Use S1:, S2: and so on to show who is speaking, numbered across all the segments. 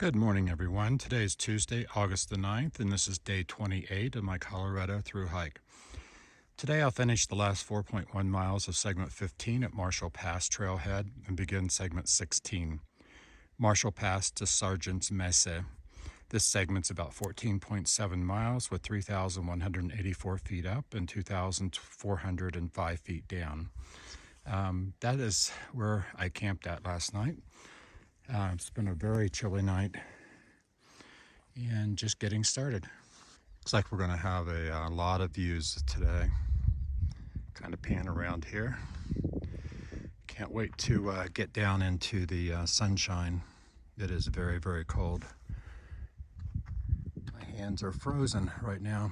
S1: Good morning, everyone. Today is Tuesday, August the 9th, and this is day 28 of my Colorado thru hike. Today I'll finish the last 4.1 miles of segment 15 at Marshall Pass Trailhead and begin segment 16, Marshall Pass to Sargent's Mesa. This segment's about 14.7 miles with 3,184 feet up and 2,405 feet down. That is where I camped at last night. It's been a very chilly night and just getting started. Looks like we're going to have a lot of views today. Kind of pan around here. Can't wait to get down into the sunshine. It is very, very cold. My hands are frozen right now.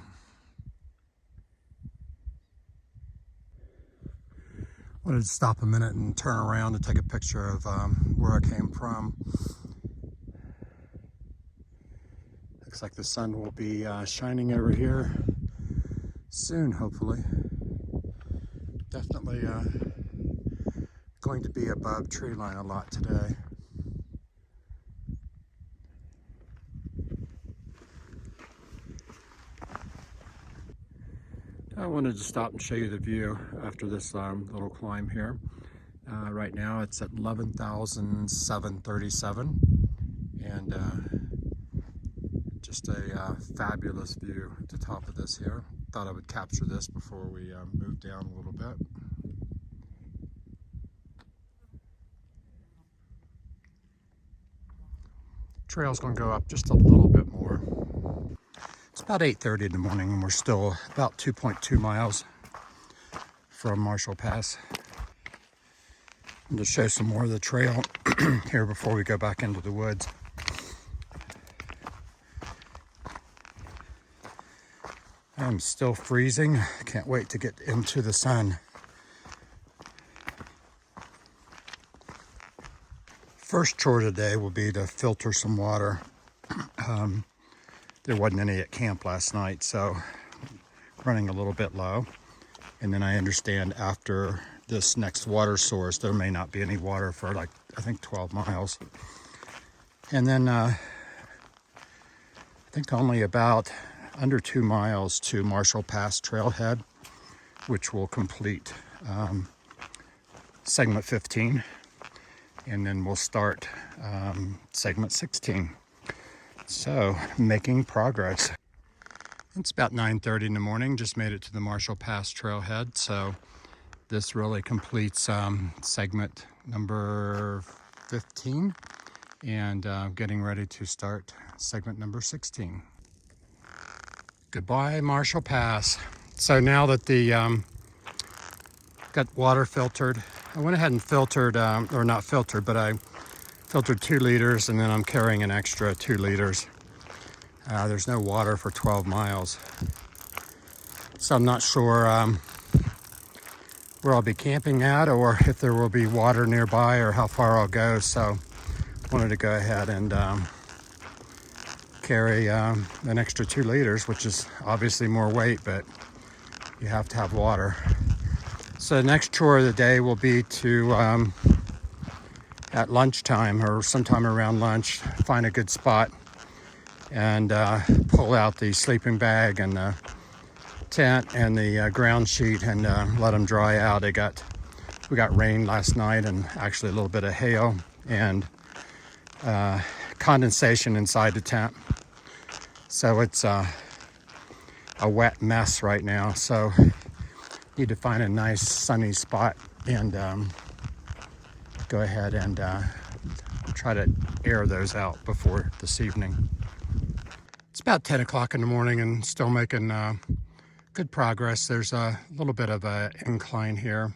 S1: Wanted to stop a minute and turn around to take a picture of where I came from. Looks like the sun will be shining over here soon, hopefully. Definitely going to be above tree line a lot today. I wanted to stop and show you the view after this little climb here. Right now it's at 11,737 and just a fabulous view at the top of this here. Thought I would capture this before we move down a little bit. Trail's going to go up just a little bit more. It's about 8:30 in the morning and we're still about 2.2 miles from Marshall Pass. And to show some more of the trail here before we go back into the woods. I'm still freezing. Can't wait to get into the sun. First chore today will be to filter some water. There wasn't any at camp last night, so running a little bit low. And then I understand after this next water source, there may not be any water for like, I think 12 miles. And then I think only about under 2 miles to Marshall Pass Trailhead, which will complete segment 15. And then we'll start segment 16. So, making progress. It's about 9:30 in the morning, just made it to the Marshall Pass Trailhead. So this really completes segment number 15 and getting ready to start segment number 16. Goodbye, Marshall Pass. So now that the got water filtered, I went ahead and filtered, or not filtered, but I filtered 2 liters and then I'm carrying an extra 2 liters. There's no water for 12 miles. So I'm not sure where I'll be camping at or if there will be water nearby or how far I'll go. So I wanted to go ahead and carry an extra 2 liters, which is obviously more weight, but you have to have water. So the next chore of the day will be to, at lunchtime or sometime around lunch, find a good spot and pull out the sleeping bag and the tent and the ground sheet and let them dry out. We got rain last night and actually a little bit of hail and condensation inside the tent. So it's a wet mess right now. So need to find a nice sunny spot and go ahead and try to air those out before this evening. It's about 10 o'clock in the morning and still making good progress. There's a little bit of an incline here,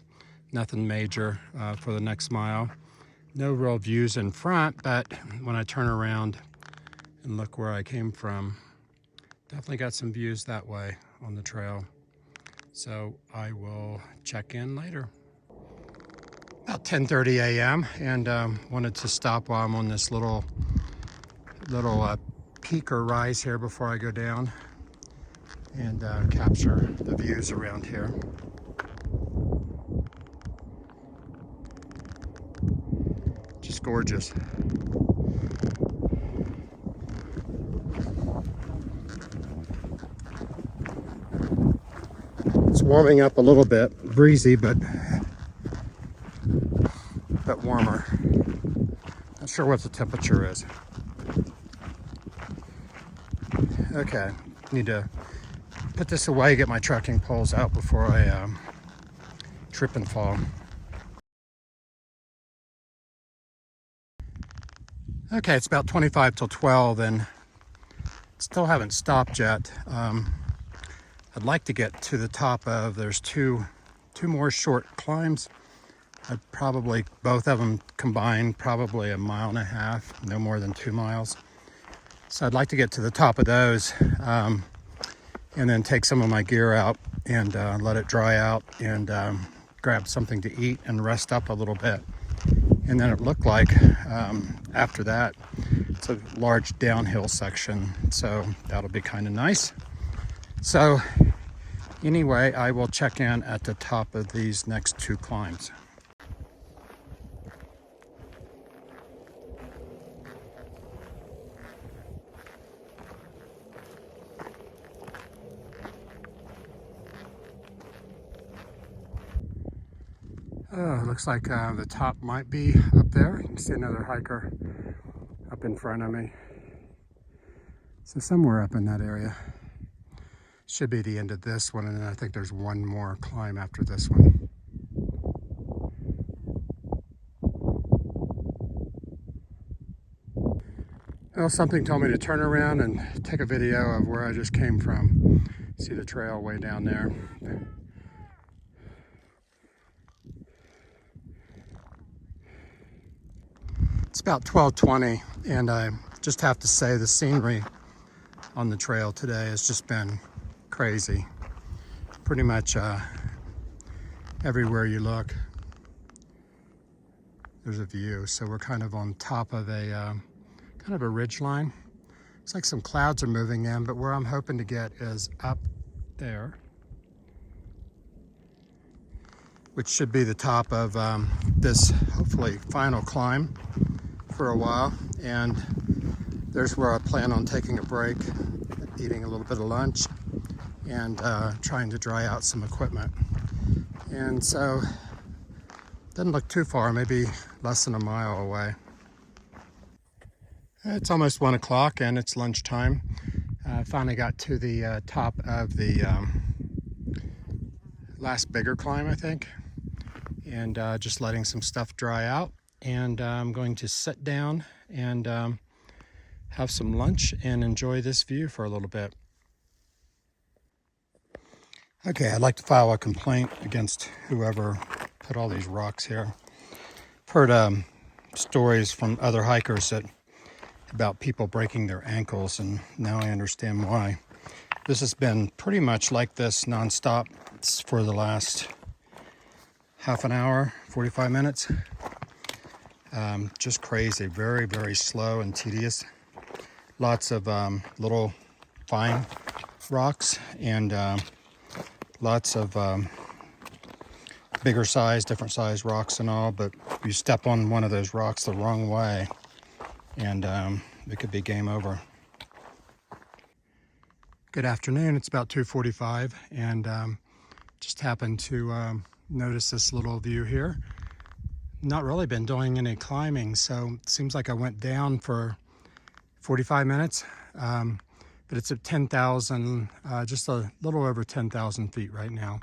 S1: nothing major for the next mile. No real views in front, but when I turn around and look where I came from, definitely got some views that way on the trail. So I will check in later. About 10:30 a.m. and wanted to stop while I'm on this little peak or rise here before I go down and capture the views around here. Just gorgeous. It's warming up a little bit, breezy, but warmer. Not sure what the temperature is. Okay, need to put this away, get my trekking poles out before I trip and fall. Okay, it's about 25 till 12 and still haven't stopped yet. I'd like to get to the top of, there's two more short climbs. I'd probably, both of them combined, probably 1.5 miles, no more than 2 miles. So I'd like to get to the top of those and then take some of my gear out and let it dry out and grab something to eat and rest up a little bit. And then it looked like after that, it's a large downhill section, so that'll be kind of nice. So anyway, I will check in at the top of these next 2 climbs. Looks like the top might be up there. You can see another hiker up in front of me. So somewhere up in that area. Should be the end of this one, and then I think there's one more climb after this one. Well, something told me to turn around and take a video of where I just came from. See the trail way down there. It's about 12:20, and I just have to say the scenery on the trail today has just been crazy. Pretty much everywhere you look, there's a view. So we're kind of on top of a kind of a ridge line. It's like some clouds are moving in, but where I'm hoping to get is up there, which should be the top of this hopefully final climb for a while. And there's where I plan on taking a break, eating a little bit of lunch, and trying to dry out some equipment. And so doesn't look too far, maybe less than 1 mile away. It's almost 1 o'clock and it's lunchtime. Finally got to the top of the last bigger climb, I think, and just letting some stuff dry out. And I'm going to sit down and have some lunch and enjoy this view for a little bit. Okay, I'd like to file a complaint against whoever put all these rocks here. I've heard stories from other hikers about people breaking their ankles, and now I understand why. This has been pretty much like this nonstop for the last half an hour, 45 minutes. Just crazy, very, very slow and tedious. Lots of little fine rocks and lots of bigger size, different size rocks and all, but you step on one of those rocks the wrong way and it could be game over. Good afternoon, it's about 2:45 and just happened to notice this little view here. Not really been doing any climbing, so it seems like I went down for 45 minutes, but it's at 10,000, just a little over 10,000 feet right now.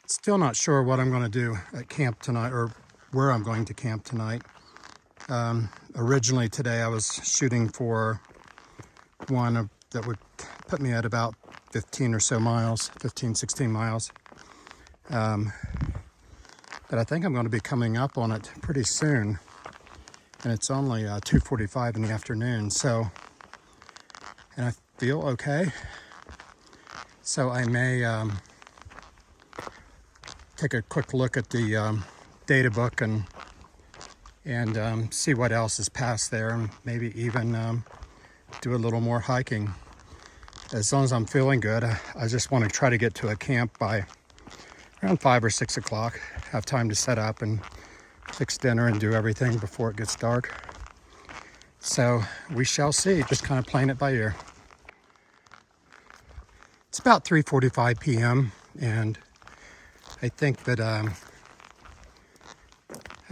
S1: Still not sure what I'm going to do at camp tonight, or where I'm going to camp tonight. Originally today I was shooting for one that would put me at about 15 or so miles, 15, 16 miles. But I think I'm going to be coming up on it pretty soon. And it's only 2:45 in the afternoon, so, and I feel okay. So I may take a quick look at the data book and see what else is past there, and maybe even do a little more hiking. As long as I'm feeling good, I just want to try to get to a camp by around 5 or 6 o'clock, have time to set up and fix dinner and do everything before it gets dark. So we shall see, just kind of playing it by ear. It's about 3:45 p.m. and I think that I've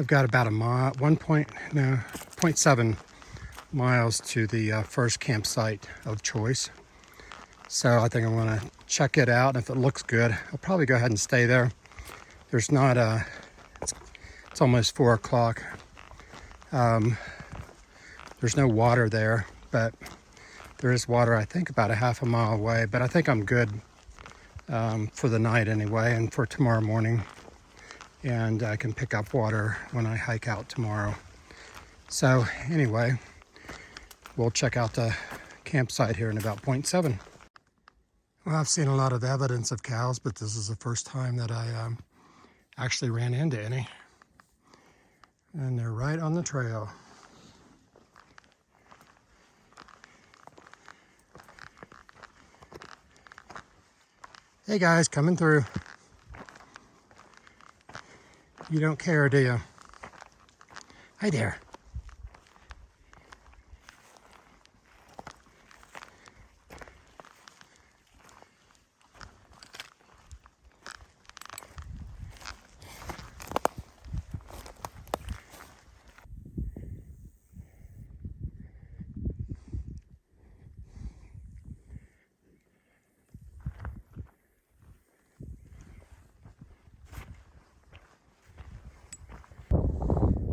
S1: got about a mile, 0.7 miles to the first campsite of choice. So I think I'm gonna check it out. If it looks good, I'll probably go ahead and stay there. There's not it's almost 4 o'clock. There's no water there, but there is water, I think, about a half a mile away. But I think I'm good for the night anyway, and for tomorrow morning. And I can pick up water when I hike out tomorrow. So anyway, we'll check out the campsite here in about 0.7. Well, I've seen a lot of evidence of cows, but this is the first time that I actually ran into any. And they're right on the trail. Hey guys, coming through. You don't care, do you? Hi there.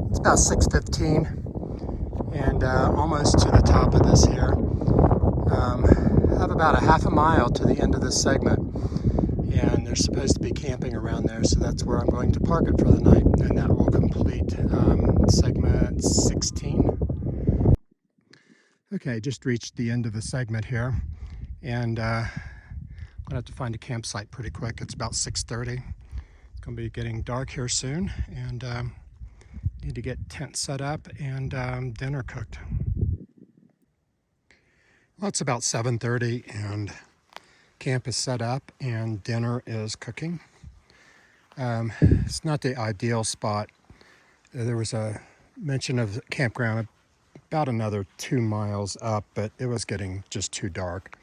S1: It's about 6:15 and almost to the top of this here. I have about a half a mile to the end of this segment, and there's supposed to be camping around there, so that's where I'm going to park it for the night, and that will complete segment 16. Okay, just reached the end of the segment here, and I'm gonna have to find a campsite pretty quick. It's about 6:30. It's gonna be getting dark here soon, and need to get tent set up and dinner cooked. Well, it's about 7:30 and camp is set up and dinner is cooking. It's not the ideal spot. There was a mention of the campground about another 2 miles up, but it was getting just too dark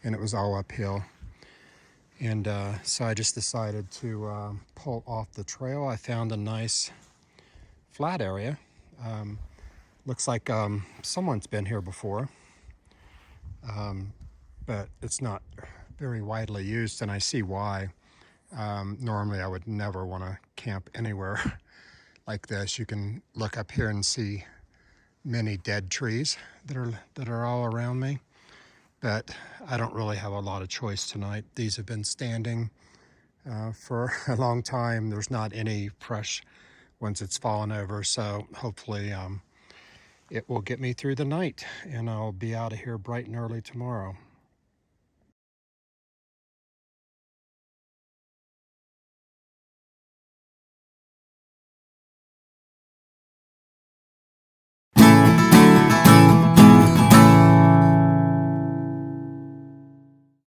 S1: and it was all uphill. And so I just decided to pull off the trail. I found a nice flat area. Looks like someone's been here before, but it's not very widely used, and I see why. Normally I would never want to camp anywhere like this. You can look up here and see many dead trees that are all around me, but I don't really have a lot of choice tonight. These have been standing for a long time. There's not any fresh once it's fallen over, so hopefully it will get me through the night and I'll be out of here bright and early tomorrow.